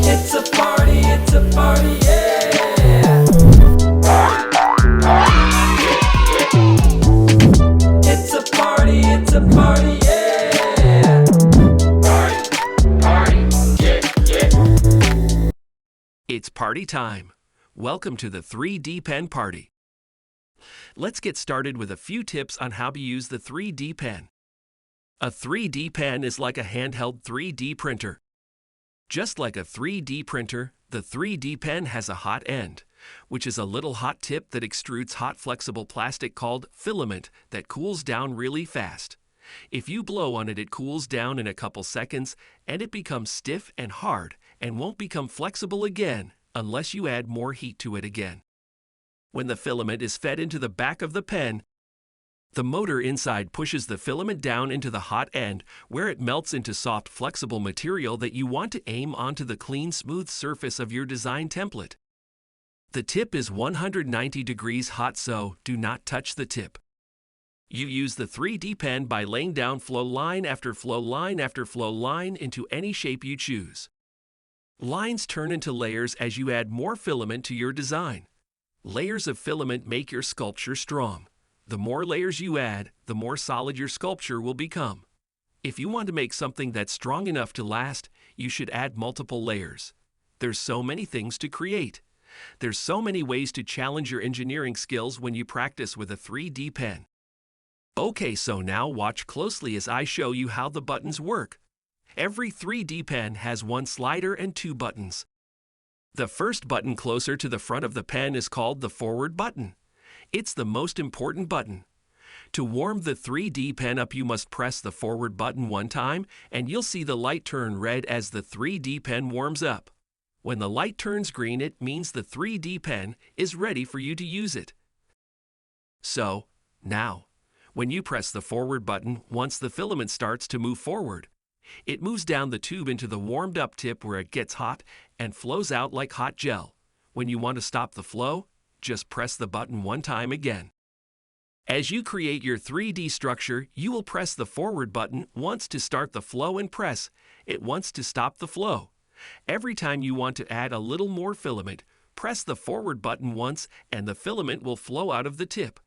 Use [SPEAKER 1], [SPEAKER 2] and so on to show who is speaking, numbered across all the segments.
[SPEAKER 1] It's a party, yeah. It's a party, yeah.
[SPEAKER 2] It's party time. Welcome to the 3D pen party. Let's get started with a few tips on how to use the 3D pen. A 3D pen is like a handheld 3D printer. Just like a 3D printer, the 3D pen has a hot end, which is a little hot tip that extrudes hot flexible plastic called filament that cools down really fast. If you blow on it, it cools down in a couple seconds and it becomes stiff and hard and won't become flexible again unless you add more heat to it again. When the filament is fed into the back of the pen, the motor inside pushes the filament down into the hot end where it melts into soft, flexible material that you want to aim onto the clean, smooth surface of your design template. The tip is 190 degrees hot, so do not touch the tip. You use the 3D pen by laying down flow line after flow line after flow line into any shape you choose. Lines turn into layers as you add more filament to your design. Layers of filament make your sculpture strong. The more layers you add, the more solid your sculpture will become. If you want to make something that's strong enough to last, you should add multiple layers. There's so many things to create. There's so many ways to challenge your engineering skills when you practice with a 3D pen. Okay, so now watch closely as I show you how the buttons work. Every 3D pen has one slider and two buttons. The first button closer to the front of the pen is called the forward button. It's the most important button. To warm the 3D pen up, you must press the forward button one time and you'll see the light turn red as the 3D pen warms up. When the light turns green, it means the 3D pen is ready for you to use it. So, now, when you press the forward button, once the filament starts to move forward, it moves down the tube into the warmed up tip where it gets hot and flows out like hot gel. When you want to stop the flow, just press the button one time again. As you create your 3D structure, you will press the forward button once to start the flow and press it once to stop the flow. Every time you want to add a little more filament, press the forward button once and the filament will flow out of the tip.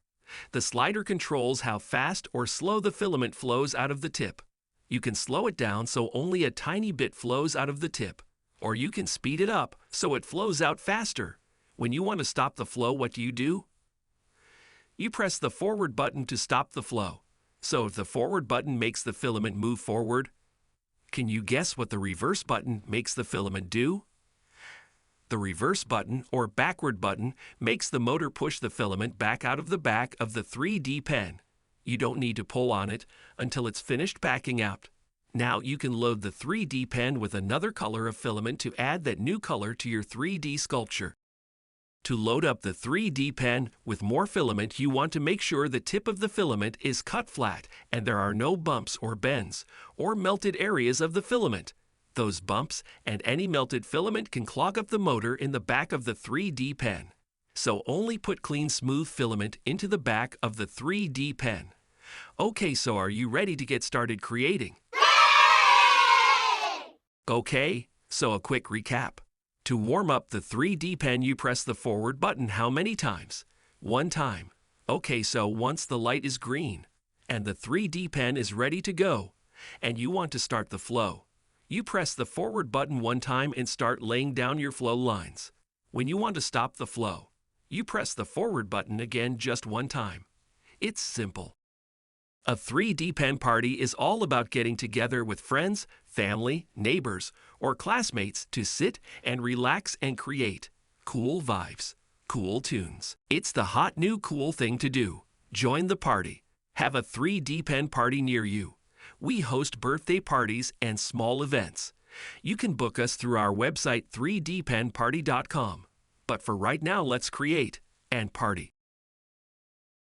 [SPEAKER 2] The slider controls how fast or slow the filament flows out of the tip. You can slow it down so only a tiny bit flows out of the tip, or you can speed it up so it flows out faster. When you want to stop the flow, what do? You press the forward button to stop the flow. So if the forward button makes the filament move forward, can you guess what the reverse button makes the filament do? The reverse button, or backward button, makes the motor push the filament back out of the back of the 3D pen. You don't need to pull on it until it's finished backing out. Now you can load the 3D pen with another color of filament to add that new color to your 3D sculpture. To load up the 3D pen with more filament, you want to make sure the tip of the filament is cut flat and there are no bumps or bends or melted areas of the filament. Those bumps and any melted filament can clog up the motor in the back of the 3D pen. So only put clean, smooth filament into the back of the 3D pen. Okay, so are you ready to get started creating? Okay, so a quick recap. To warm up the 3D pen, you press the forward button how many times? One time. Okay, so once the light is green and the 3D pen is ready to go and you want to start the flow, you press the forward button one time and start laying down your flow lines. When you want to stop the flow, you press the forward button again just one time. It's simple. A 3D pen party is all about getting together with friends, family, neighbors, or classmates to sit and relax and create cool vibes, cool tunes. It's the hot new cool thing to do. Join the party. Have a 3D pen party near you. We host birthday parties and small events. You can book us through our website 3dpenparty.com. But for right now, let's create and party.